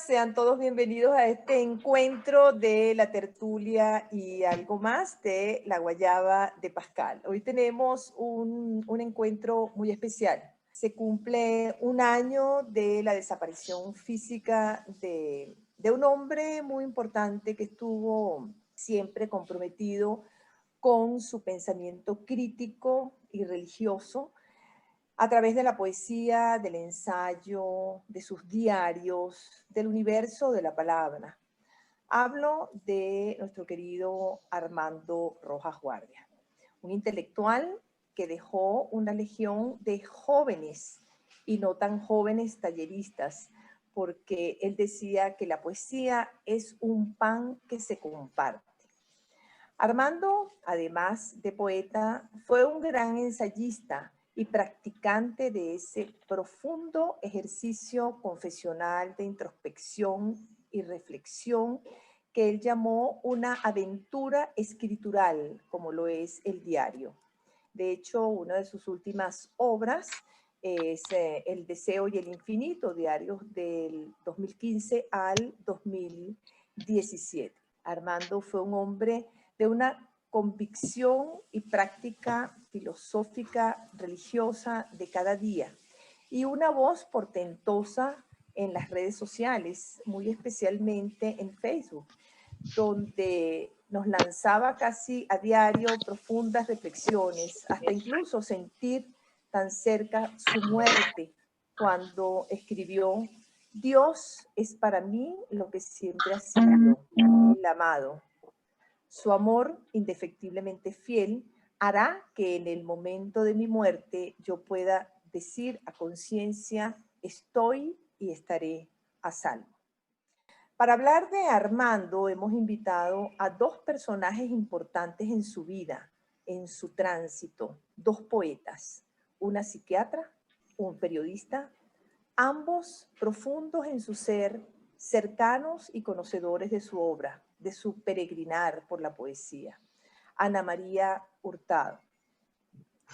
sean todos bienvenidos a este encuentro de la tertulia y algo más de la Guayaba de Pascal. Hoy tenemos un encuentro muy especial. Se cumple un año de la desaparición física de un hombre muy importante que estuvo siempre comprometido con su pensamiento crítico y religioso, a través de la poesía, del ensayo, de sus diarios, del universo de la palabra. Hablo de nuestro querido Armando Rojas Guardia, un intelectual que dejó una legión de jóvenes y no tan jóvenes talleristas, porque él decía que la poesía es un pan que se comparte. Armando, además de poeta, fue un gran ensayista y practicante de ese profundo ejercicio confesional de introspección y reflexión que él llamó una aventura escritural, como lo es el diario. De hecho, una de sus últimas obras es El deseo y el infinito, diarios del 2015 al 2017. Armando fue un hombre de una convicción y práctica filosófica religiosa de cada día y una voz portentosa en las redes sociales, muy especialmente en Facebook, donde nos lanzaba casi a diario profundas reflexiones, hasta incluso sentir tan cerca su muerte cuando escribió: Dios es para mí lo que siempre ha sido, el amado. Su amor, indefectiblemente fiel, hará que en el momento de mi muerte yo pueda decir a conciencia: estoy y estaré a salvo. Para hablar de Armando hemos invitado a dos personajes importantes en su vida, en su tránsito, dos poetas, una psiquiatra, un periodista, ambos profundos en su ser, cercanos y conocedores de su obra, de su peregrinar por la poesía. Ana María Hurtado,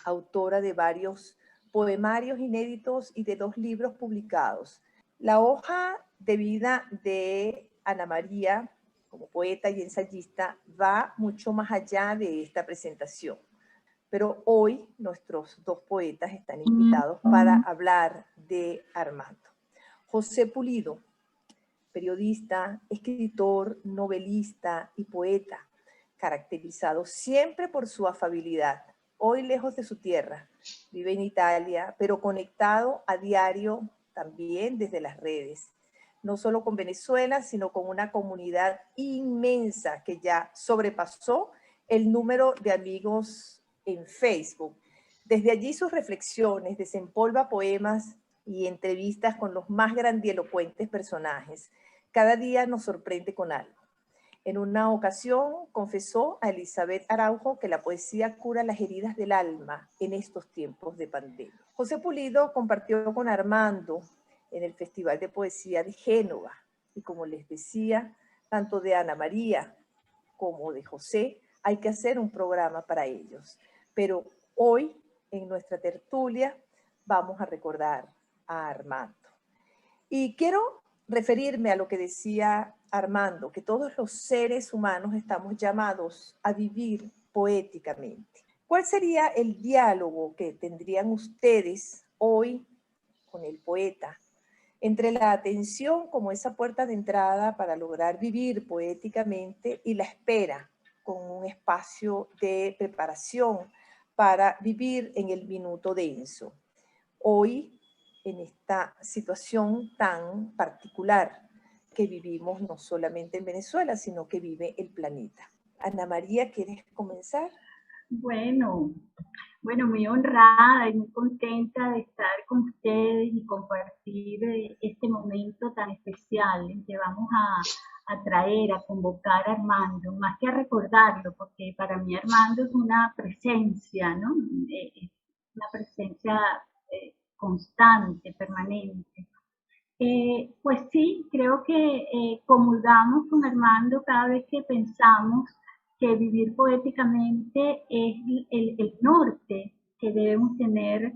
autora de varios poemarios inéditos y de 2 libros publicados. La hoja de vida de Ana María, como poeta y ensayista, va mucho más allá de esta presentación. Pero hoy nuestros dos poetas están invitados para hablar de Armando. José Pulido, periodista, escritor, novelista y poeta, caracterizado siempre por su afabilidad. Hoy lejos de su tierra, vive en Italia, pero conectado a diario también desde las redes, no solo con Venezuela, sino con una comunidad inmensa que ya sobrepasó el número de amigos en Facebook. Desde allí sus reflexiones, desempolva poemas y entrevistas con los más grandilocuentes personajes. Cada día nos sorprende con algo. En una ocasión confesó a Elizabeth Araujo que la poesía cura las heridas del alma en estos tiempos de pandemia. José Pulido compartió con Armando en el Festival de Poesía de Génova y, como les decía, tanto de Ana María como de José hay que hacer un programa para ellos. Pero hoy en nuestra tertulia vamos a recordar a Armando. Y quiero referirme a lo que decía Armando, que todos los seres humanos estamos llamados a vivir poéticamente. ¿Cuál sería el diálogo que tendrían ustedes hoy con el poeta entre la atención como esa puerta de entrada para lograr vivir poéticamente y la espera con un espacio de preparación para vivir en el minuto denso? Hoy, en esta situación tan particular que vivimos no solamente en Venezuela, sino que vive el planeta. Ana María, ¿quieres comenzar? Bueno, muy honrada y muy contenta de estar con ustedes y compartir este momento tan especial en que vamos a traer, a convocar a Armando, más que a recordarlo, porque para mí Armando es una presencia, ¿no? Una presencia constante, permanente. Pues sí, creo que comulgamos con Armando cada vez que pensamos que vivir poéticamente es el norte que debemos tener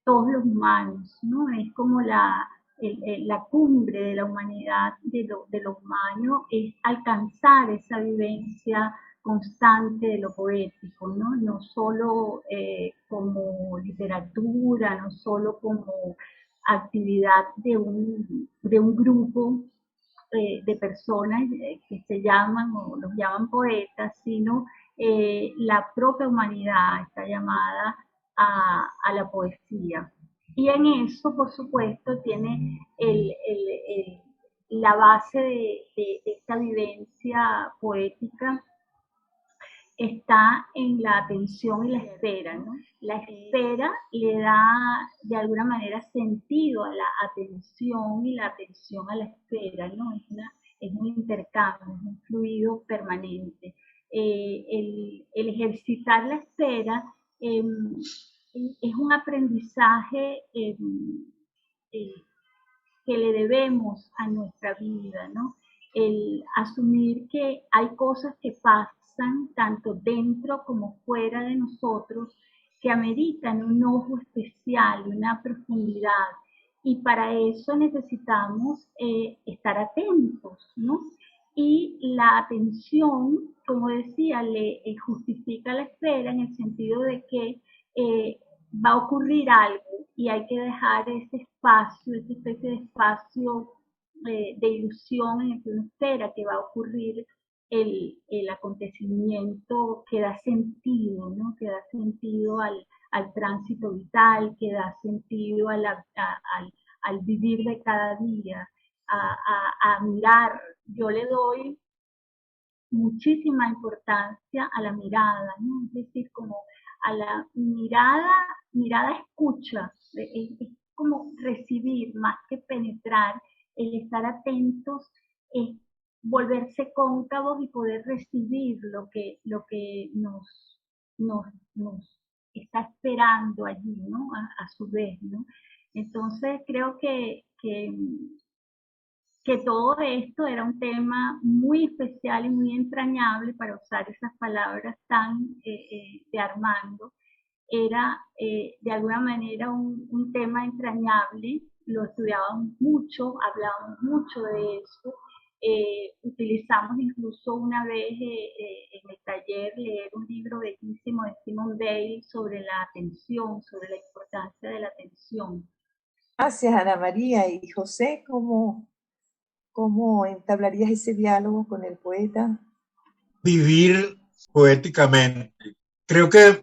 todos los humanos, ¿no? Es como la cumbre de la humanidad, de lo humano, es alcanzar esa vivencia constante de lo poético, ¿no? No solo como literatura, no solo como actividad de un grupo de personas que se llaman o los llaman poetas, sino la propia humanidad está llamada a la poesía. Y en eso, por supuesto, tiene la base de esta vivencia poética está en la atención y la espera, ¿no? La espera le da de alguna manera sentido a la atención y la atención a la espera, ¿no? Es un intercambio, es un fluido permanente. El ejercitar la espera es un aprendizaje que le debemos a nuestra vida, ¿no? El asumir que hay cosas que pasan tanto dentro como fuera de nosotros que ameritan un ojo especial, una profundidad. Y para eso necesitamos estar atentos, ¿no? Y la atención, como decía, le justifica la espera en el sentido de que va a ocurrir algo y hay que dejar ese espacio, esa especie de espacio de ilusión en el que uno espera que va a ocurrir el acontecimiento que da sentido, ¿no? Que da sentido al tránsito vital, que da sentido al vivir de cada día, a mirar. Yo le doy muchísima importancia a la mirada, ¿no? Es decir, como a la mirada escucha, es como recibir más que penetrar, el estar atentos es volverse cóncavos y poder recibir lo que nos está esperando allí, ¿no? A su vez, ¿no? Entonces creo que todo esto era un tema muy especial y muy entrañable, para usar esas palabras tan de Armando. Era de alguna manera un tema entrañable, lo estudiábamos mucho, hablábamos mucho de eso, utilizamos incluso una vez en el taller leer un libro bellísimo de Simone Weil sobre la atención, sobre la importancia de la atención. Gracias, Ana María. Y José, ¿cómo entablarías ese diálogo con el poeta? Vivir poéticamente. Creo que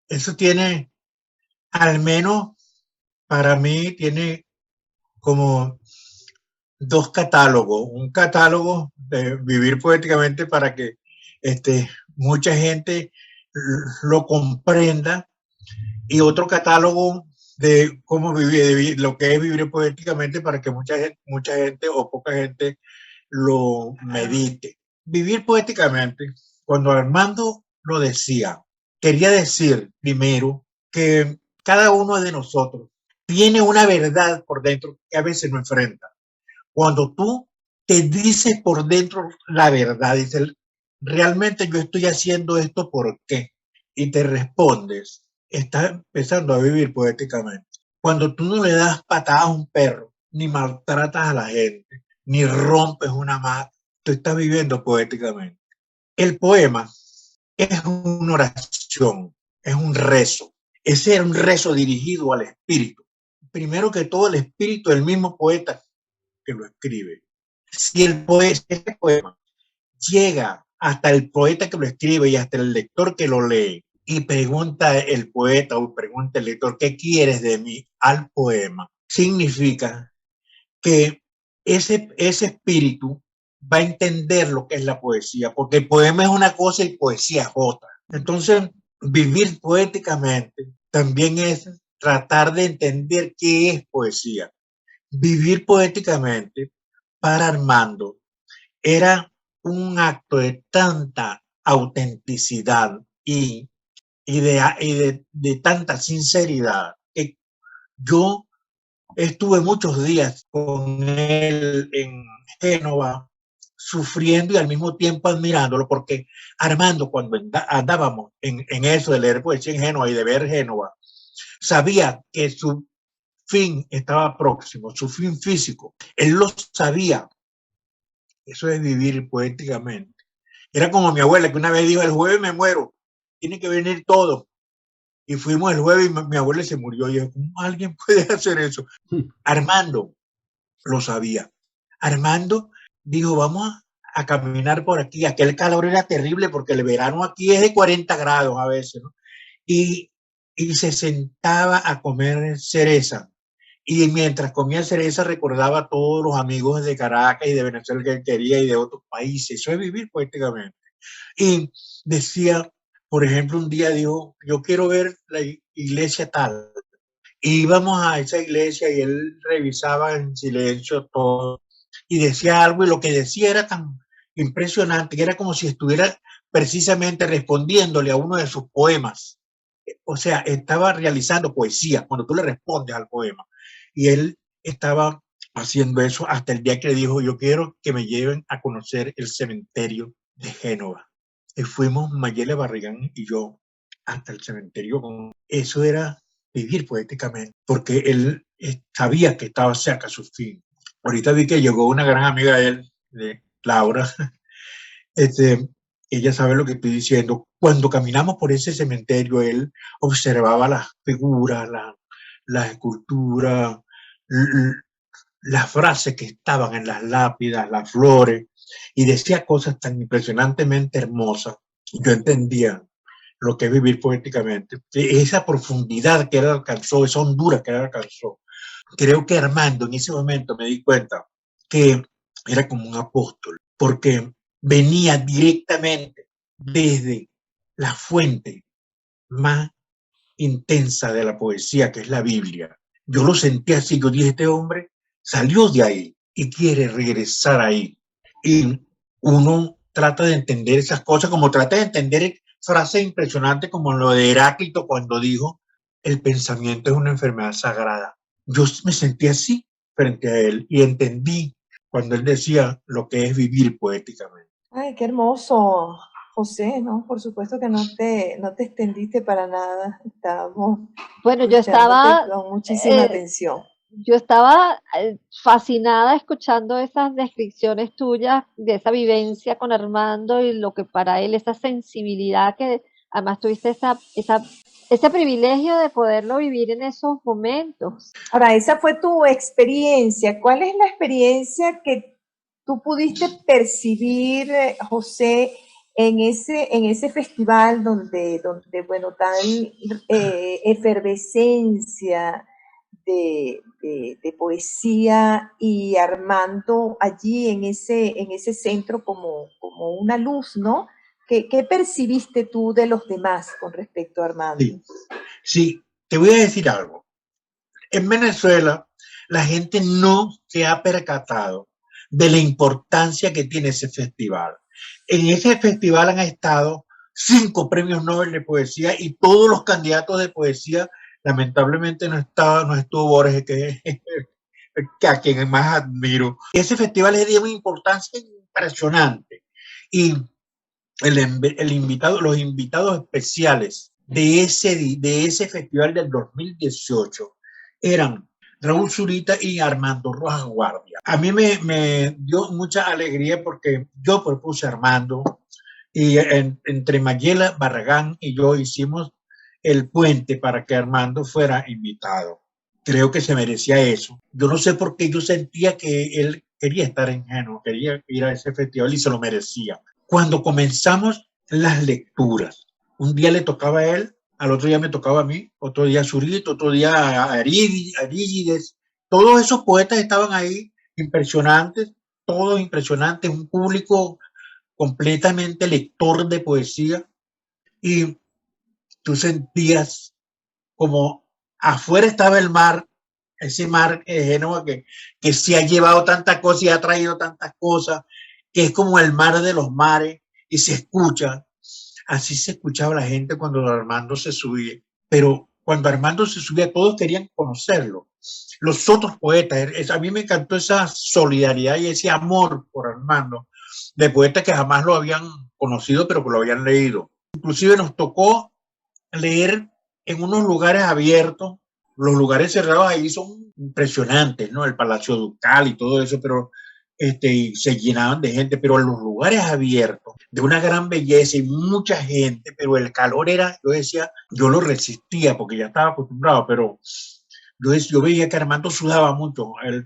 eso tiene, al menos para mí, tiene como dos catálogos. Un catálogo de vivir poéticamente para que mucha gente lo comprenda, y otro catálogo de cómo vivir, lo que es vivir poéticamente, para que mucha gente o poca gente lo medite. Vivir poéticamente, cuando Armando lo decía, quería decir primero que cada uno de nosotros tiene una verdad por dentro que a veces no enfrenta. Cuando tú te dices por dentro la verdad, dices, realmente yo estoy haciendo esto ¿por qué? Y te respondes, estás empezando a vivir poéticamente. Cuando tú no le das patadas a un perro, ni maltratas a la gente, ni rompes una mata, tú estás viviendo poéticamente. El poema es una oración, es un rezo. Ese era un rezo dirigido al espíritu. Primero que todo, el espíritu del mismo poeta que lo escribe. Si este poema llega hasta el poeta que lo escribe y hasta el lector que lo lee, y pregunta el poeta o pregunta el lector, ¿qué quieres de mí? Al poema, significa que ese espíritu va a entender lo que es la poesía, porque el poema es una cosa y poesía es otra. Entonces, vivir poéticamente también es tratar de entender qué es poesía. Vivir poéticamente para Armando era un acto de tanta autenticidad y de tanta sinceridad que yo estuve muchos días con él en Génova, sufriendo y al mismo tiempo admirándolo, porque Armando, cuando andábamos en eso de leer poesía en Génova y de ver Génova, sabía que su fin estaba próximo, su fin físico. Él lo sabía. Eso es vivir poéticamente. Era como mi abuela, que una vez dijo, el jueves me muero, tiene que venir todo. Y fuimos el jueves y mi abuela se murió. Y yo, ¿cómo alguien puede hacer eso? Armando lo sabía. Armando dijo, vamos a caminar por aquí. Aquel calor era terrible porque el verano aquí es de 40 grados a veces, ¿no? Y se sentaba a comer cereza. Y mientras comía cereza recordaba a todos los amigos de Caracas y de Venezuela que él quería y de otros países. Eso es vivir poéticamente. Y decía, por ejemplo, un día dijo, yo quiero ver la iglesia tal. Y íbamos a esa iglesia y él revisaba en silencio todo y decía algo y lo que decía era tan impresionante que era como si estuviera precisamente respondiéndole a uno de sus poemas. O sea, estaba realizando poesía cuando tú le respondes al poema. Y él estaba haciendo eso hasta el día que le dijo, yo quiero que me lleven a conocer el cementerio de Génova. Y fuimos Mayele Barragán y yo hasta el cementerio. Eso era vivir poéticamente, porque él sabía que estaba cerca a su fin. Ahorita vi que llegó una gran amiga de él, de Laura. Ella sabe lo que estoy diciendo. Cuando caminamos por ese cementerio, él observaba las figuras, las esculturas, las frases que estaban en las lápidas, las flores, y decía cosas tan impresionantemente hermosas. Yo entendía lo que es vivir poéticamente, esa profundidad que él alcanzó, esa hondura que él alcanzó. Creo que Armando en ese momento me di cuenta que era como un apóstol, porque venía directamente desde la fuente más intensa de la poesía, que es la Biblia. Yo lo sentí así, yo dije, este hombre salió de ahí y quiere regresar ahí. Y uno trata de entender esas cosas, como trata de entender frases impresionantes como lo de Heráclito cuando dijo, el pensamiento es una enfermedad sagrada. Yo me sentí así frente a él y entendí cuando él decía lo que es vivir poéticamente. Ay, qué hermoso, José, ¿no? Por supuesto que no te extendiste para nada. Estábamos Bueno, yo escuchándote estaba, con muchísima atención. yo estaba fascinada escuchando esas descripciones tuyas de esa vivencia con Armando y lo que para él, esa sensibilidad que además tuviste ese privilegio de poderlo vivir en esos momentos. Ahora, esa fue tu experiencia. ¿Cuál es la experiencia que tú pudiste percibir, José, en ese festival donde bueno, tal efervescencia de poesía y Armando allí en ese centro como una luz, ¿no? ¿Qué percibiste tú de los demás con respecto a Armando? Sí, te voy a decir algo. En Venezuela, la gente no se ha percatado de la importancia que tiene ese festival. En ese festival han estado 5 premios Nobel de poesía y todos los candidatos de poesía, lamentablemente no estuvo Borges, que a quien más admiro. Ese festival es de una importancia impresionante. Y los invitados especiales de ese festival del 2018 eran Raúl Zurita y Armando Rojas Guardia. A mí me dio mucha alegría porque yo propuse a Armando y entre Mayela Barragán y yo hicimos el puente para que Armando fuera invitado. Creo que se merecía eso. Yo no sé por qué yo sentía que él quería estar en Génova, quería ir a ese festival y se lo merecía. Cuando comenzamos las lecturas, un día le tocaba a él, al otro día me tocaba a mí, otro día a Zurito, otro día a Arígides. Todos esos poetas estaban ahí, impresionantes, todos impresionantes, un público completamente lector de poesía. Y tú sentías como afuera estaba el mar, ese mar de Génova que se ha llevado tantas cosas y ha traído tantas cosas, que es como el mar de los mares y se escucha. Así se escuchaba la gente cuando Armando se subía. Pero cuando Armando se subía, todos querían conocerlo. Los otros poetas, a mí me encantó esa solidaridad y ese amor por Armando, de poetas que jamás lo habían conocido, pero que lo habían leído. Inclusive nos tocó leer en unos lugares abiertos los lugares cerrados ahí son impresionantes, ¿no? El Palacio Ducal y todo eso, pero se llenaban de gente, pero en los lugares abiertos, de una gran belleza y mucha gente, pero el calor era, yo decía, yo lo resistía porque ya estaba acostumbrado, pero yo veía que Armando sudaba mucho, él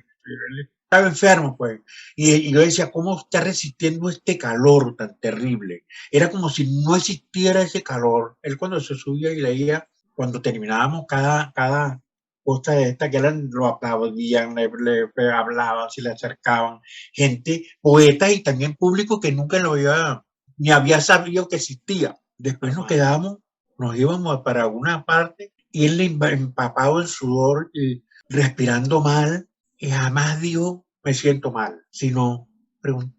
estaba enfermo, pues, y yo decía, ¿cómo está resistiendo este calor tan terrible? Era como si no existiera ese calor. Él cuando se subía y leía, cuando terminábamos cada cosa de esta, que eran, lo aplaudían, le hablaban, se le acercaban, gente, poetas y también público que nunca lo había, ni había sabido que existía. Después nos quedábamos, nos íbamos para alguna parte y él empapado en sudor y respirando mal, y jamás dijo, me siento mal, sino pregun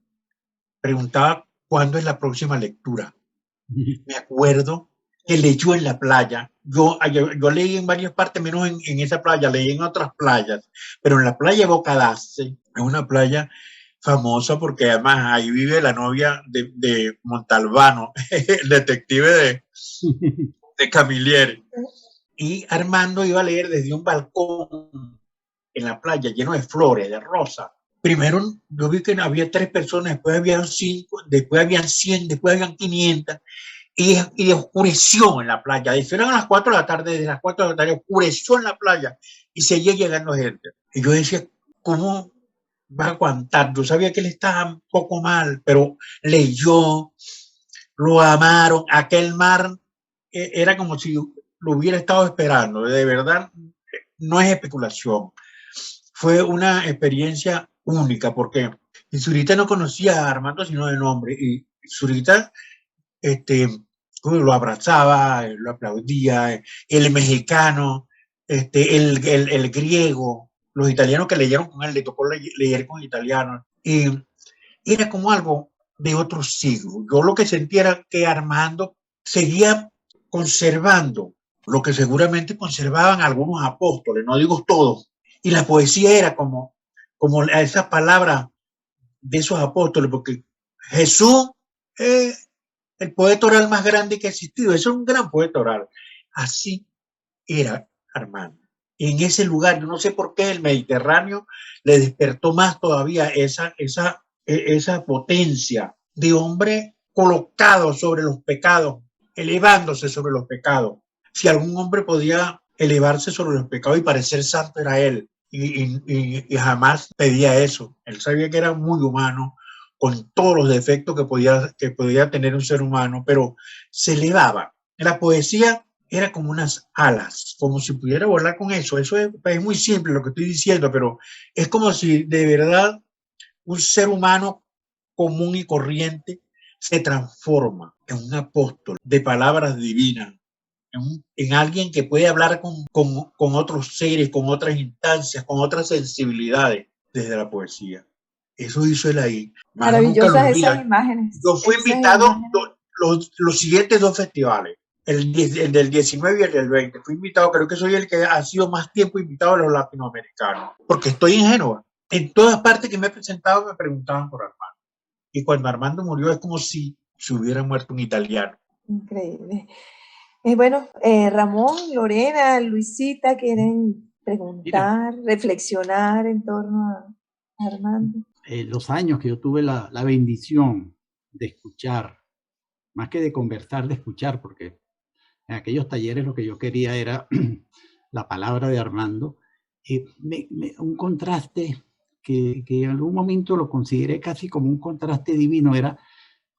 preguntaba cuándo es la próxima lectura. Me acuerdo que leyó en la playa. Yo leí en varias partes, menos en esa playa, leí en otras playas, pero en la playa Bocadace, es una playa famosa porque además ahí vive la novia de Montalbano, el detective de Camilleri. Y Armando iba a leer desde un balcón en la playa lleno de flores, de rosas. Primero yo vi que había 3 personas, después habían 5, después habían 100, después habían 500 y oscureció en la playa. Eran a las 4 de la tarde, desde las 4 de la tarde oscureció en la playa y seguía llegando gente. Y yo decía, ¿cómo va a aguantar? Yo sabía que él estaba un poco mal, pero leyó, lo amaron, aquel mar era como si lo hubiera estado esperando, de verdad, no es especulación. Fue una experiencia única porque Zurita no conocía a Armando sino de nombre y Zurita lo abrazaba, lo aplaudía, el mexicano, el griego, los italianos que leyeron con él, le tocó leer con italianos y era como algo de otro siglo. Yo lo que sentía era que Armando seguía conservando lo que seguramente conservaban algunos apóstoles, no digo todos, y la poesía era como esas palabras de esos apóstoles, porque Jesús es el poeta oral más grande que ha existido, es un gran poeta oral. Así era Armando. En ese lugar, yo no sé por qué el Mediterráneo le despertó más todavía esa potencia de hombre colocado sobre los pecados, elevándose sobre los pecados. Si algún hombre podía elevarse sobre los pecados y parecer santo era él. Y jamás pedía eso. Él sabía que era muy humano, con todos los defectos que podía tener un ser humano, pero se elevaba. La poesía era como unas alas, como si pudiera volar con eso. Eso es muy simple lo que estoy diciendo, pero es como si de verdad un ser humano común y corriente se transforma en un apóstol de palabras divinas, en alguien que puede hablar con otros seres, con otras instancias, con otras sensibilidades desde la poesía. Eso hizo él ahí. Más nunca lo Maravillosas esas olvida. imágenes, Yo fui invitado los siguientes 2 festivales, el del 19 y el del 20. Fui invitado, creo que soy el que ha sido más tiempo invitado a los latinoamericanos, porque estoy en Génova. En todas partes que me he presentado me preguntaban por Armando. Y cuando Armando murió es como si se hubiera muerto un italiano. increíble. Bueno, Ramón, Lorena, Luisita, ¿quieren Mira, preguntar, reflexionar en torno a Armando? los años que yo tuve la bendición de escuchar, más que de conversar, de escuchar, porque en aquellos talleres lo que yo quería era la palabra de Armando, un contraste que en algún momento lo consideré casi como un contraste divino, era,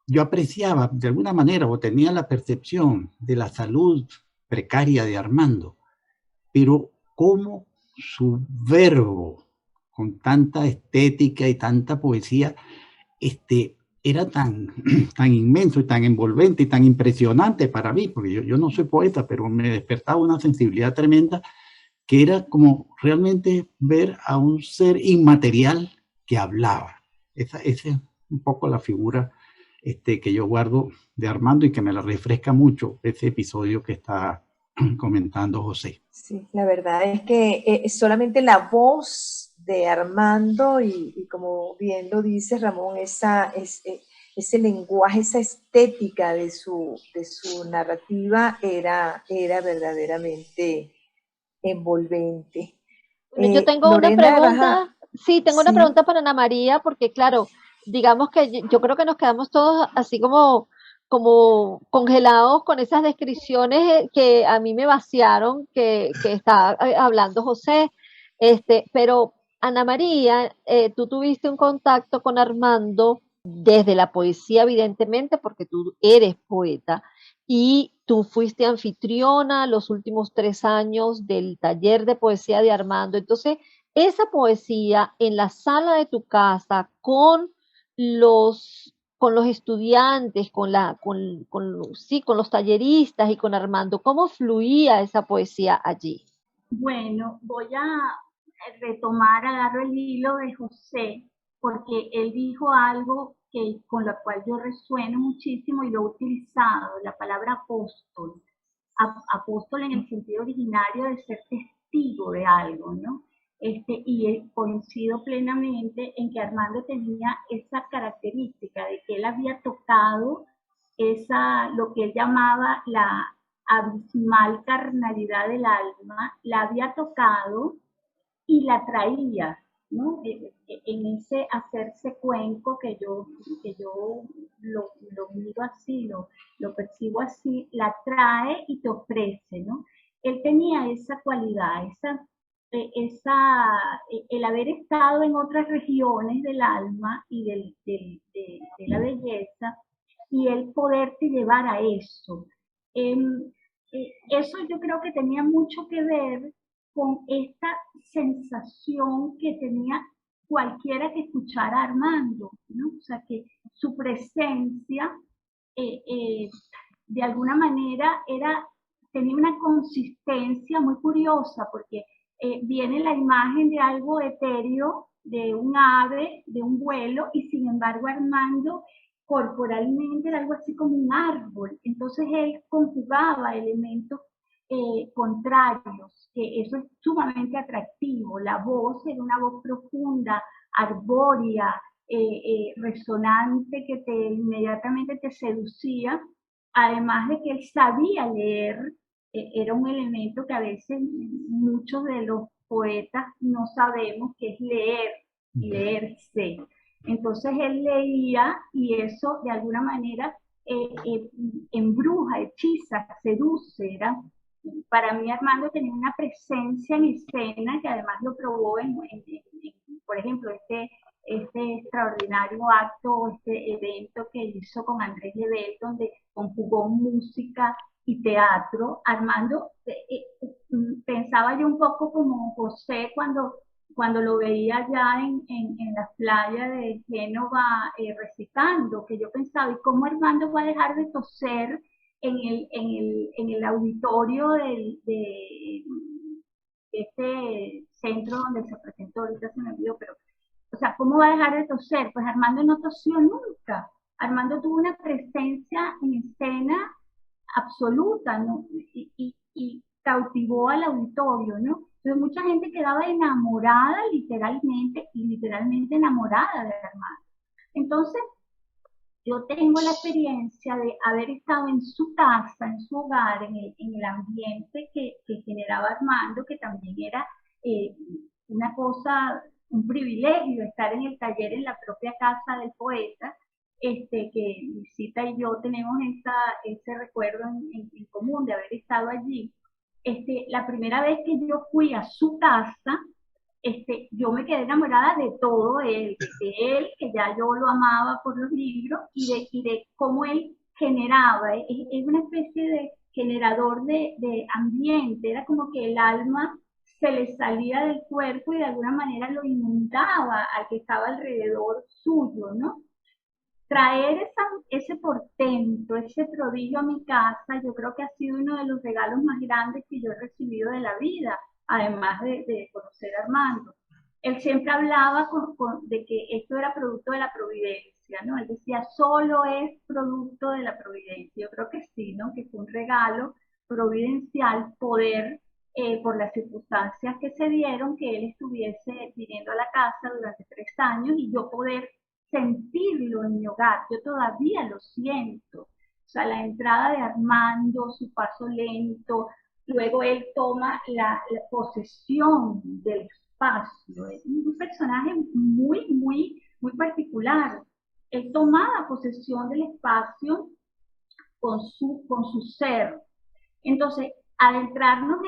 yo apreciaba de alguna manera o tenía la percepción de la salud precaria de Armando, pero cómo su verbo, con tanta estética y tanta poesía, era tan, tan inmenso y tan envolvente y tan impresionante para mí, porque yo no soy poeta, pero me despertaba una sensibilidad tremenda, que era como realmente ver a un ser inmaterial que hablaba. Esa es un poco la figura que yo guardo de Armando y que me la refresca mucho ese episodio que está comentando José. Sí, la verdad es que solamente la voz de Armando y como bien lo dice Ramón, ese lenguaje, esa estética de su narrativa era verdaderamente envolvente. Bueno, yo tengo una Lorena, pregunta, sí, tengo una sí, pregunta para Ana María, porque claro, digamos que yo creo que nos quedamos todos así como congelados con esas descripciones que a mí me vaciaron, que está hablando José, pero Ana María, tú tuviste un contacto con Armando desde la poesía, evidentemente, porque tú eres poeta, y tú fuiste anfitriona los últimos 3 años del taller de poesía de Armando. Entonces, esa poesía en la sala de tu casa con los estudiantes, sí, con los talleristas y con Armando, ¿cómo fluía esa poesía allí? Bueno, voy a agarro el hilo de José, porque él dijo algo con lo cual yo resueno muchísimo y lo he utilizado, la palabra apóstol. Apóstol en el sentido originario de ser testigo de algo, ¿no? Y coincido plenamente en que Armando tenía esa característica de que él había tocado lo que él llamaba la abismal carnalidad del alma, la había tocado y la traía, ¿no? En ese hacerse cuenco que yo lo miro así, lo percibo así, la trae y te ofrece, ¿no? Él tenía esa cualidad, el haber estado en otras regiones del alma y de la belleza y el poderte llevar a eso. Eso yo creo que tenía mucho que ver con esta sensación que tenía cualquiera que escuchara a Armando, ¿no? O sea, que su presencia eh, eh, de alguna manera tenía una consistencia muy curiosa, porque viene la imagen de algo etéreo, de un ave, de un vuelo, y sin embargo Armando corporalmente era algo así como un árbol. Entonces él conjugaba elementos contrarios, que eso es sumamente atractivo. La voz era una voz profunda, arbórea, resonante, que inmediatamente te seducía, además de que él sabía leer, era un elemento que a veces muchos de los poetas no sabemos, que es leer, leerse. Entonces él leía y eso de alguna manera embruja, hechiza, seduce. Para mí Armando tenía una presencia en escena que además lo probó por ejemplo, este extraordinario acto, este evento que hizo con Andrés Lebel, donde conjugó música y teatro. Armando, pensaba yo un poco como José cuando lo veía ya en las playas de Génova recitando, que yo pensaba, ¿y cómo Armando va a dejar de toser en el auditorio de este centro donde se presentó? Ahorita se me olvidó, pero, o sea, ¿cómo va a dejar de toser? Pues Armando no tosió nunca. Armando tuvo una presencia en escena absoluta, ¿no? Y cautivó al auditorio, ¿no? Entonces mucha gente quedaba enamorada literalmente enamorada de Armando. Entonces, yo tengo la experiencia de haber estado en su casa, en su hogar, en el ambiente que generaba Armando, que también era eh, una cosa, un privilegio estar en el taller en la propia casa del poeta, que Luisita y yo tenemos ese recuerdo en común de haber estado allí. La primera vez que yo fui a su casa, yo me quedé enamorada de todo él, de él, que ya yo lo amaba por los libros, y de cómo él generaba, es una especie de generador de ambiente, era como que el alma se le salía del cuerpo y de alguna manera lo inundaba al que estaba alrededor suyo, ¿no? Traer ese portento, ese prodigio a mi casa, yo creo que ha sido uno de los regalos más grandes que yo he recibido de la vida, además de conocer a Armando. Él siempre hablaba de que esto era producto de la providencia, ¿no? Él decía, solo es producto de la providencia. Yo creo que sí, ¿no? Que fue un regalo providencial poder, por las circunstancias que se dieron, que él estuviese viniendo a la casa durante 3 años y yo poder sentirlo en mi hogar. Yo todavía lo siento. O sea, la entrada de Armando, su paso lento, luego él toma la posesión del espacio. Es un personaje muy particular. Él tomaba posesión del espacio con su ser. Entonces, adentrarnos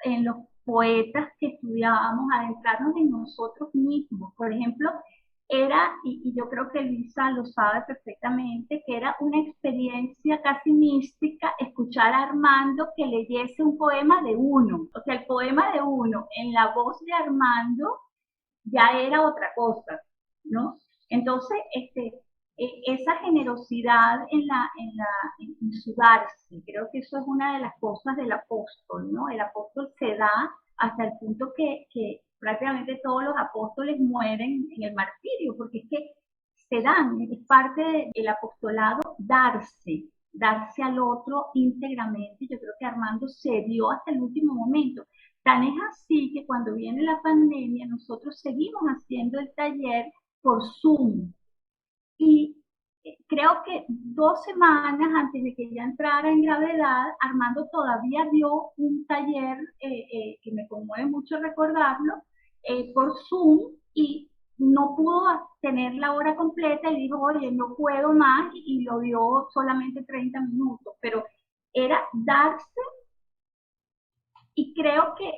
en los poetas que estudiábamos, adentrarnos en nosotros mismos. Por ejemplo, era, y yo creo que Luisa lo sabe perfectamente, que era una experiencia casi mística escuchar a Armando que leyese un poema de uno. O sea, el poema de uno en la voz de Armando ya era otra cosa, ¿no? Entonces, esa generosidad en su darse, creo que eso es una de las cosas del apóstol, ¿no? El apóstol se da hasta el punto que prácticamente todos los apóstoles mueren en el martirio, porque es que se dan, es parte del apostolado darse al otro íntegramente. Yo creo que Armando se dio hasta el último momento. Tan es así que cuando viene la pandemia, nosotros seguimos haciendo el taller por Zoom. Y creo que 2 semanas antes de que ella entrara en gravedad, Armando todavía dio un taller que me conmueve mucho recordarlo, por Zoom, y no pudo tener la hora completa y dijo, oye, no puedo más, y lo dio solamente 30 minutos, pero era darse. Y creo que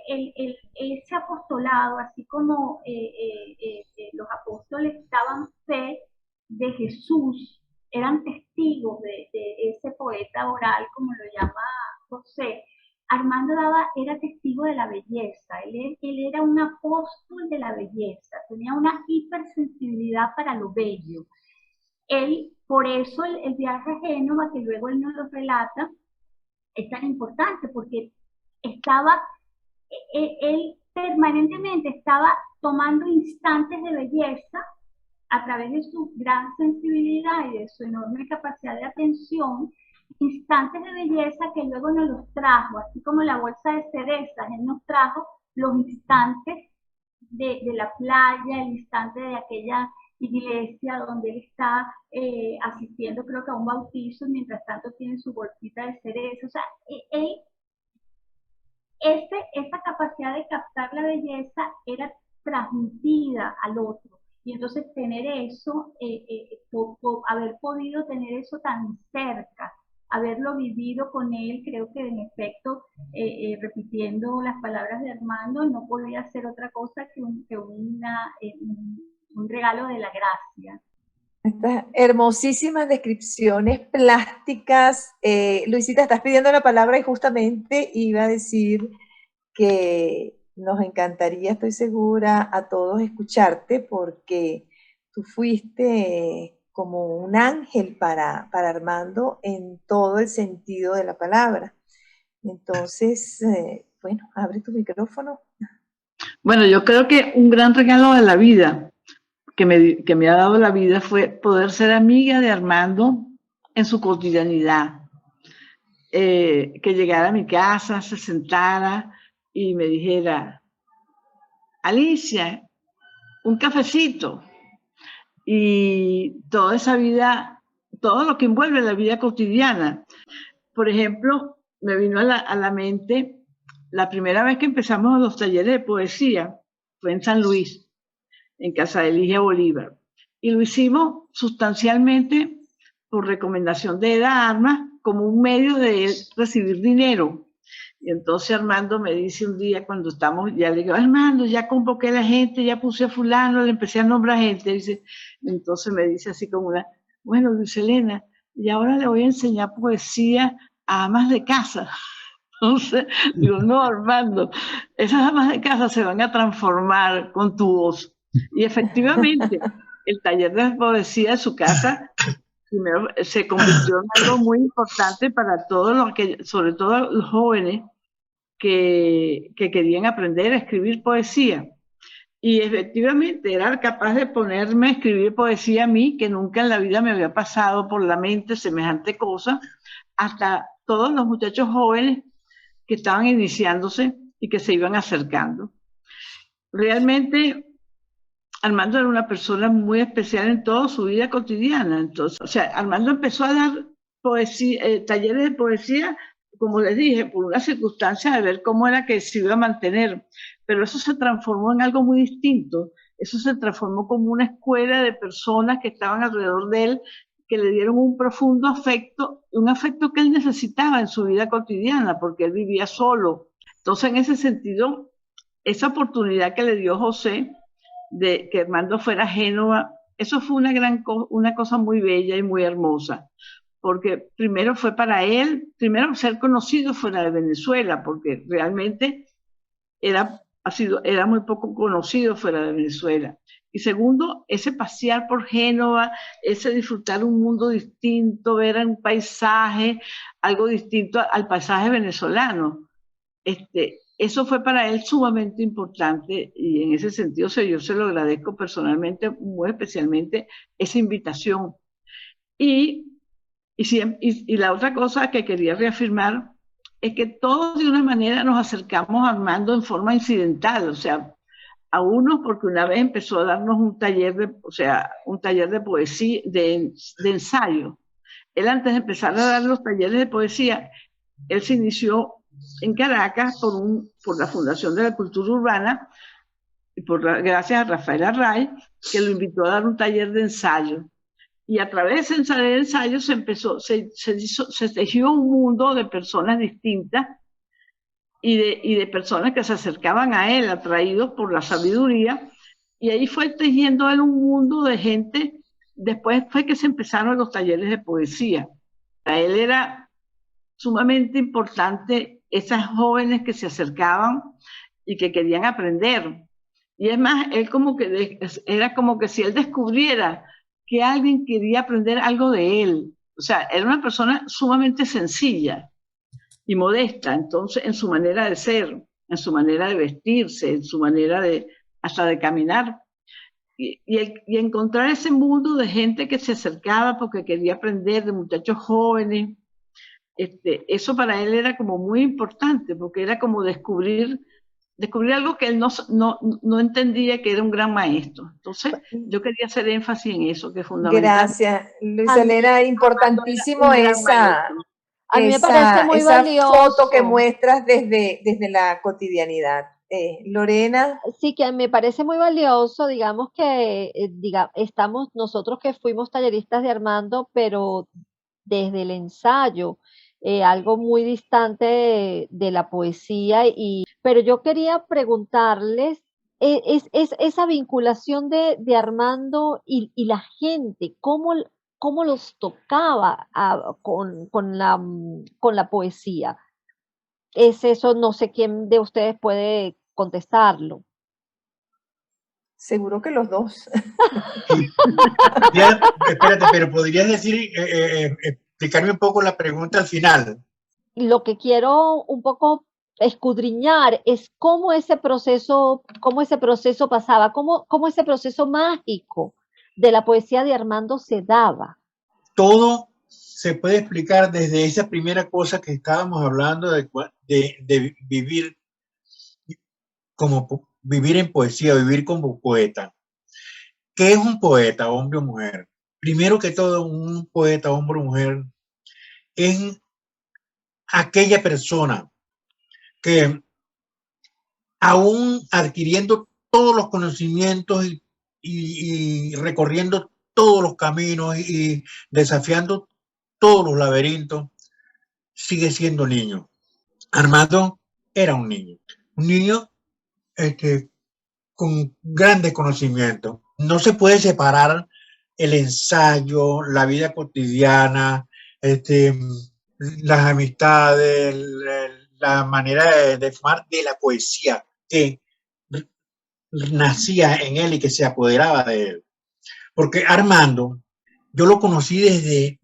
ese apostolado, así como los apóstoles daban fe de Jesús, eran testigos de ese poeta oral, como lo llama José, Armando era testigo de la belleza. Él era un apóstol de la belleza, tenía una hipersensibilidad para lo bello. Por eso el viaje a Génova, que luego él nos lo relata, es tan importante, porque él permanentemente estaba tomando instantes de belleza a través de su gran sensibilidad y de su enorme capacidad de atención, instantes de belleza que luego nos los trajo, así como la bolsa de cerezas. Él nos trajo los instantes de la playa, el instante de aquella iglesia donde él está asistiendo, creo que a un bautizo, y mientras tanto tiene su bolsita de cereza. O sea, esa capacidad de captar la belleza era transmitida al otro. Y entonces tener eso, haber podido tener eso tan cerca, haberlo vivido con él, creo que en efecto, repitiendo las palabras de Armando, no podía ser otra cosa que un regalo de la gracia. Estas hermosísimas descripciones plásticas. Luisita, estás pidiendo la palabra y justamente iba a decir que nos encantaría, estoy segura, a todos escucharte, porque tú fuiste como un ángel para Armando en todo el sentido de la palabra. Entonces, bueno, abre tu micrófono. Bueno, yo creo que un gran regalo de la vida que me ha dado la vida fue poder ser amiga de Armando en su cotidianidad. Que llegara a mi casa, se sentara y me dijera, Alicia, un cafecito. Y toda esa vida, todo lo que envuelve la vida cotidiana. Por ejemplo, me vino a la mente la primera vez que empezamos los talleres de poesía, fue en San Luis, en casa de Ligia Bolívar. Y lo hicimos sustancialmente por recomendación de Eda Armas, como un medio de recibir dinero. Y entonces Armando me dice un día, cuando estamos, ya le digo, Armando, ya convoqué a la gente, ya puse a fulano, le empecé a nombrar gente. Dice, entonces me dice así como bueno, Luis Elena, y ahora le voy a enseñar poesía a amas de casa. Entonces, digo, no, Armando, esas amas de casa se van a transformar con tu voz. Y efectivamente, el taller de poesía de su casa primero se convirtió en algo muy importante para todos los que, sobre todo los jóvenes que querían aprender a escribir poesía. Y efectivamente era capaz de ponerme a escribir poesía a mí, que nunca en la vida me había pasado por la mente semejante cosa, hasta todos los muchachos jóvenes que estaban iniciándose y que se iban acercando. Realmente Armando era una persona muy especial en toda su vida cotidiana. Entonces, o sea, Armando empezó a dar poesía, talleres de poesía como les dije, por una circunstancia de ver cómo era que se iba a mantener. Pero eso se transformó en algo muy distinto. Eso se transformó como una escuela de personas que estaban alrededor de él, que le dieron un profundo afecto, un afecto que él necesitaba en su vida cotidiana, porque él vivía solo. Entonces, en ese sentido, esa oportunidad que le dio José de que Armando fuera a Génova, eso fue una cosa muy bella y muy hermosa, porque primero fue para él, primero ser conocido fuera de Venezuela, porque realmente era muy poco conocido fuera de Venezuela. Y segundo, ese pasear por Génova, ese disfrutar un mundo distinto, ver un paisaje, algo distinto al paisaje venezolano. Eso fue para él sumamente importante y en ese sentido yo se lo agradezco personalmente, muy especialmente esa invitación. Y la otra cosa que quería reafirmar es que todos de una manera nos acercamos a Armando en forma incidental, o sea, a unos porque una vez empezó a darnos un taller de poesía, de ensayo. Él antes de empezar a dar los talleres de poesía, él se inició en Caracas por la Fundación de la Cultura Urbana y gracias a Rafael Array, que lo invitó a dar un taller de ensayo. Y a través de ese ensayo se tejió un mundo de personas distintas y de personas que se acercaban a él, atraídos por la sabiduría, y ahí fue tejiendo él un mundo de gente. Después fue que se empezaron los talleres de poesía. Para él era sumamente importante esas jóvenes que se acercaban y que querían aprender. Y es más, él era como que si él descubriera que alguien quería aprender algo de él. O sea, era una persona sumamente sencilla y modesta, entonces, en su manera de ser, en su manera de vestirse, en su manera hasta de caminar. Y encontrar ese mundo de gente que se acercaba porque quería aprender, de muchachos jóvenes, eso para él era como muy importante, porque era como descubrir algo que él no entendía, que era un gran maestro. Entonces, yo quería hacer énfasis en eso, que es fundamental. Gracias, Luis A mí, Elena, Era importantísimo un gran esa, maestro. a mí me parece muy esa foto que valioso. muestras desde la cotidianidad. Lorena. Sí, que me parece muy valioso, digamos que estamos nosotros que fuimos talleristas de Armando, pero desde el ensayo, algo muy distante de la poesía, pero yo quería preguntarles, es esa vinculación de Armando y la gente, cómo los tocaba con la poesía. Es eso, no sé quién de ustedes puede contestarlo. Seguro que los dos. Ya, espérate, pero podrías decir, explicarme un poco la pregunta al final. Lo que quiero un poco escudriñar es cómo ese proceso pasaba, cómo ese proceso mágico de la poesía de Armando se daba. Todo se puede explicar desde esa primera cosa que estábamos hablando de vivir vivir en poesía, vivir como poeta. ¿Qué es un poeta, hombre o mujer? Primero que todo, un poeta, hombre o mujer, es aquella persona que aún adquiriendo todos los conocimientos y recorriendo todos los caminos y desafiando todos los laberintos, sigue siendo niño. Armando era un niño con grandes conocimientos. No se puede separar el ensayo, la vida cotidiana, las amistades, la manera de formar de la poesía que nacía en él y que se apoderaba de él. Porque Armando, yo lo conocí desde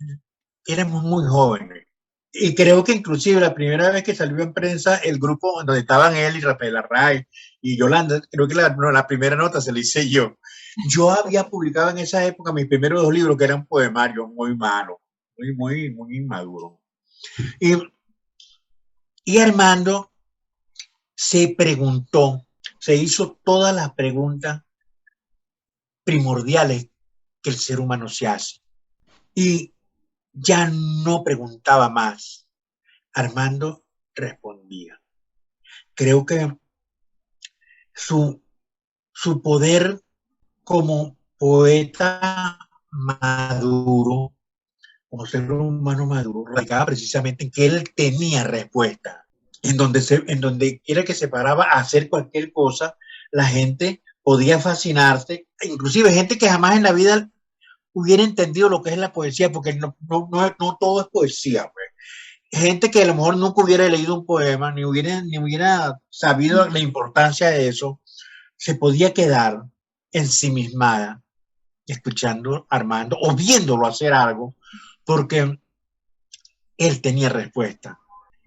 éramos muy jóvenes. Y creo que inclusive la primera vez que salió en prensa el grupo donde estaban él y Rafael Array y Yolanda, creo que la primera nota se la hice yo. Yo había publicado en esa época mis primeros 2 libros que eran poemarios muy malos, muy inmaduros. Y Armando se preguntó, se hizo todas las preguntas primordiales que el ser humano se hace. Y ya no preguntaba más. Armando respondía. Creo que su poder como poeta maduro, como ser humano maduro, radicaba precisamente en que él tenía respuesta. En donde quiera que se paraba a hacer cualquier cosa, la gente podía fascinarse, inclusive gente que jamás en la vida hubiera entendido lo que es la poesía, porque no todo es poesía, pues. Gente que a lo mejor nunca hubiera leído un poema, ni hubiera sabido la importancia de eso, se podía quedar ensimismada escuchando a Armando o viéndolo hacer algo, porque él tenía respuesta.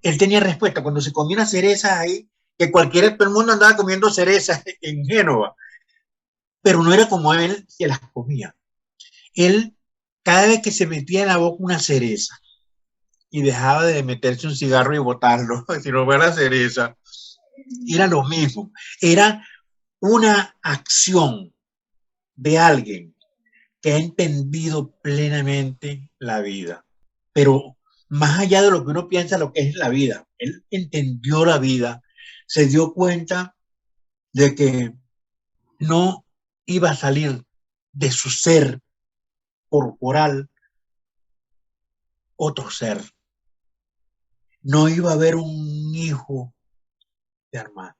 Él tenía respuesta cuando se comía una cereza ahí, que todo el mundo andaba comiendo cerezas en Génova, pero no era como él que las comía. Él, cada vez que se metía en la boca una cereza y dejaba de meterse un cigarro y botarlo, si no fuera cereza, era lo mismo. Era una acción de alguien que ha entendido plenamente la vida. Pero más allá de lo que uno piensa, lo que es la vida, él entendió la vida, se dio cuenta de que no iba a salir de su ser corporal otro ser. No iba a haber un hijo de Armando.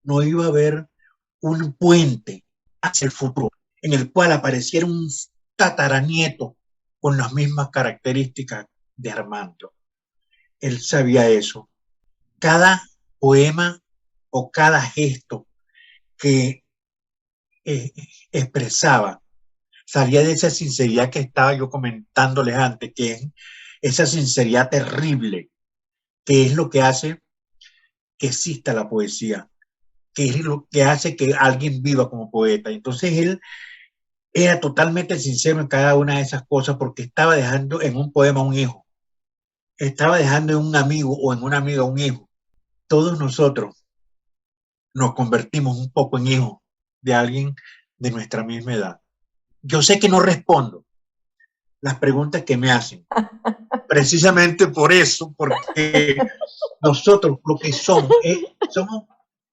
No iba a haber un puente hacia el futuro en el cual apareciera un tataranieto con las mismas características de Armando. Él sabía eso. Cada poema o cada gesto que expresaba salía de esa sinceridad que estaba yo comentándoles antes, que es esa sinceridad terrible, que es lo que hace que exista la poesía, que es lo que hace que alguien viva como poeta. Entonces él era totalmente sincero en cada una de esas cosas porque estaba dejando en un poema un hijo, estaba dejando en un amigo o en una amiga un hijo. Todos nosotros nos convertimos un poco en hijos de alguien de nuestra misma edad. Yo sé que no respondo las preguntas que me hacen, precisamente por eso, porque nosotros lo que somos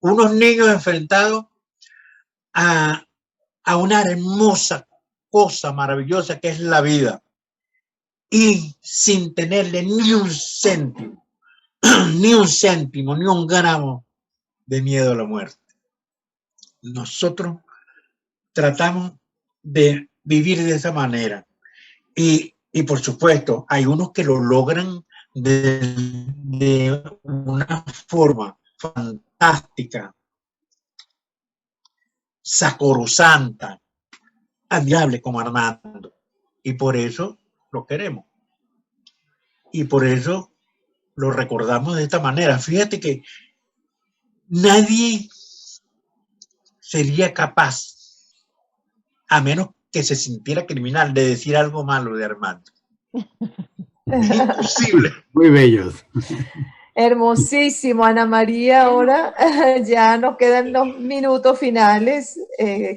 unos niños enfrentados a una hermosa cosa maravillosa que es la vida y sin tenerle ni un céntimo, ni un gramo de miedo a la muerte. Nosotros tratamos de vivir de esa manera y por supuesto hay unos que lo logran de una forma fantástica, sacorosanta, admirable como Armando, y por eso lo queremos y por eso lo recordamos de esta manera. Fíjate que nadie sería capaz, a menos que se sintiera criminal, de decir algo malo de Armando. Es imposible. Muy bellos. Hermosísimo, Ana María. Ahora ya nos quedan los minutos finales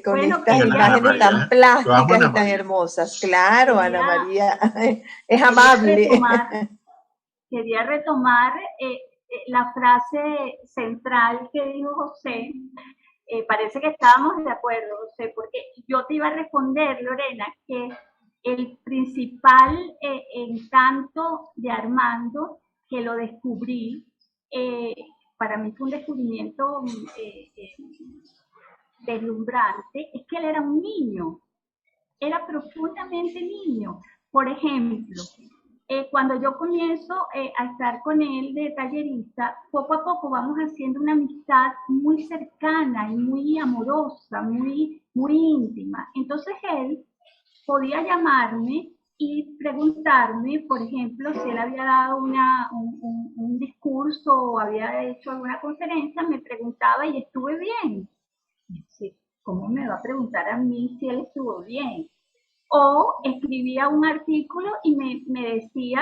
con Bueno, estas quería- imágenes tan Ana plásticas y tan María. hermosas. Claro, Ana Quería- María es amable. Quería retomar la frase central que dijo José. Parece que estábamos de acuerdo, José, porque yo te iba a responder, Lorena, que el principal encanto de Armando, que lo descubrí, para mí fue un descubrimiento deslumbrante, es que él era un niño, era profundamente niño. Por ejemplo, cuando yo comienzo a estar con él de tallerista, poco a poco vamos haciendo una amistad muy cercana y muy amorosa, muy íntima. Entonces él podía llamarme y preguntarme, por ejemplo, si él había dado un discurso o había hecho alguna conferencia, me preguntaba y estuve bien. ¿Cómo me va a preguntar a mí si él estuvo bien? O escribía un artículo y me decía,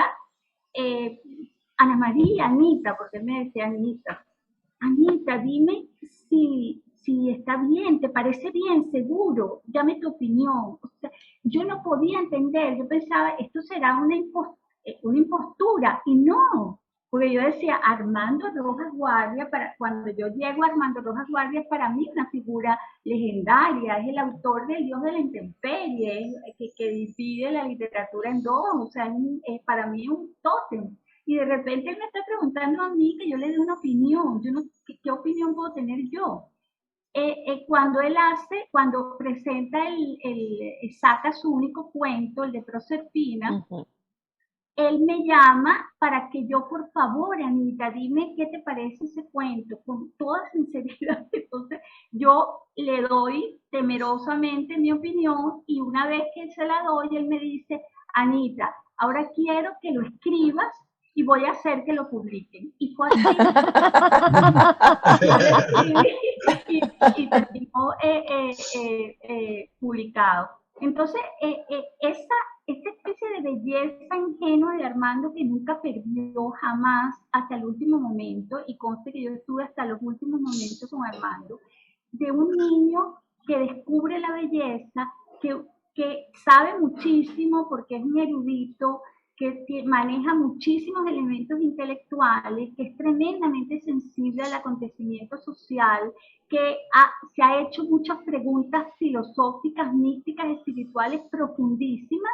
Ana María, Anita, porque él me decía Anita, dime si está bien, te parece bien, seguro, dame tu opinión. O sea, yo no podía entender, yo pensaba, esto será una impostura, y no, Porque yo decía, Armando Rojas Guardia, cuando yo llego a Armando Rojas Guardia, para mí es una figura legendaria, es el autor del Dios de la Intemperie, que divide la literatura en dos, o sea, para mí es un tótem. Y de repente él me está preguntando a mí que yo le dé una opinión, yo no, ¿qué opinión puedo tener yo? Cuando presenta saca su único cuento, el de Proserpina, él me llama para que yo, por favor, Anita, dime qué te parece ese cuento, con toda sinceridad. Entonces, yo le doy temerosamente mi opinión y una vez que se la doy, él me dice, Anita, ahora quiero que lo escribas y voy a hacer que lo publiquen. Y fue así. y terminó publicado. Entonces, esta especie de belleza ingenua de Armando que nunca perdió jamás hasta el último momento, y conste que yo estuve hasta los últimos momentos con Armando, de un niño que descubre la belleza, que sabe muchísimo porque es un erudito, que maneja muchísimos elementos intelectuales, que es tremendamente sensible al acontecimiento social, que se ha hecho muchas preguntas filosóficas, místicas, espirituales profundísimas.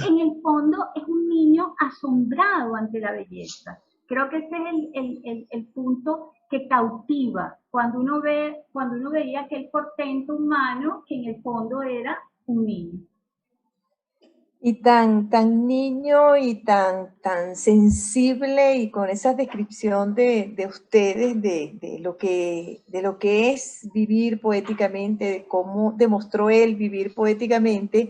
En el fondo es un niño asombrado ante la belleza. Creo que ese es el punto que cautiva cuando uno veía aquel portento humano que en el fondo era un niño. Y tan niño y tan sensible, y con esa descripción de ustedes, de lo que es vivir poéticamente, de cómo demostró él vivir poéticamente,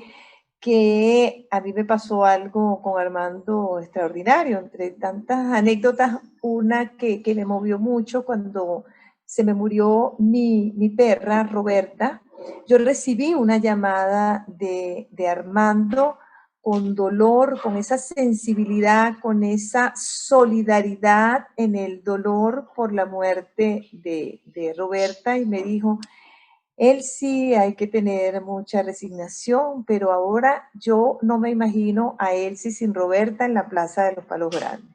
que a mí me pasó algo con Armando extraordinario. Entre tantas anécdotas, una que me movió mucho cuando se me murió mi perra, Roberta. Yo recibí una llamada de Armando con dolor, con esa sensibilidad, con esa solidaridad en el dolor por la muerte de Roberta, y me dijo, Elsie, hay que tener mucha resignación, pero ahora yo no me imagino a Elsie sin Roberta en la Plaza de los Palos Grandes.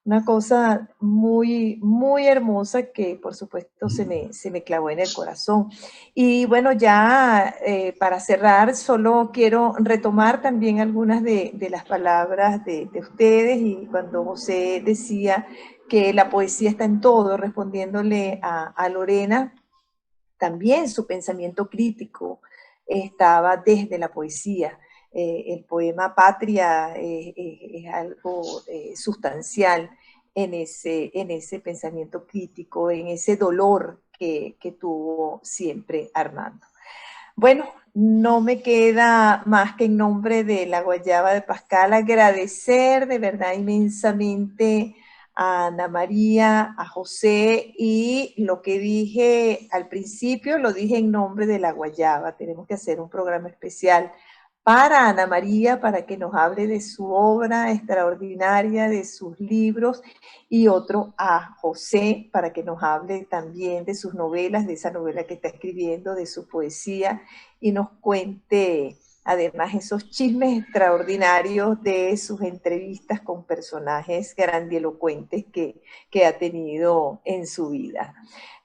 Una cosa muy, muy hermosa que por supuesto se me clavó en el corazón. Y bueno, ya para cerrar, solo quiero retomar también algunas de las palabras de ustedes, y cuando José decía que la poesía está en todo, respondiéndole a Lorena, también su pensamiento crítico estaba desde la poesía. El poema Patria es algo sustancial en ese pensamiento crítico, en ese dolor que tuvo siempre Armando. Bueno, no me queda más que en nombre de la Guayaba de Pascal agradecer de verdad inmensamente a Ana María, a José, y lo que dije al principio lo dije en nombre de la Guayaba. Tenemos que hacer un programa especial para Ana María, para que nos hable de su obra extraordinaria, de sus libros, y otro a José, para que nos hable también de sus novelas, de esa novela que está escribiendo, de su poesía, y nos cuente además esos chismes extraordinarios de sus entrevistas con personajes grandilocuentes que ha tenido en su vida.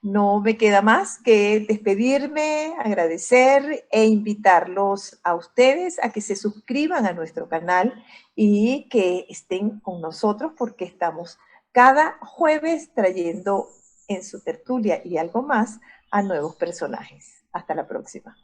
No me queda más que despedirme, agradecer e invitarlos a ustedes a que se suscriban a nuestro canal y que estén con nosotros, porque estamos cada jueves trayendo en su tertulia y algo más a nuevos personajes. Hasta la próxima.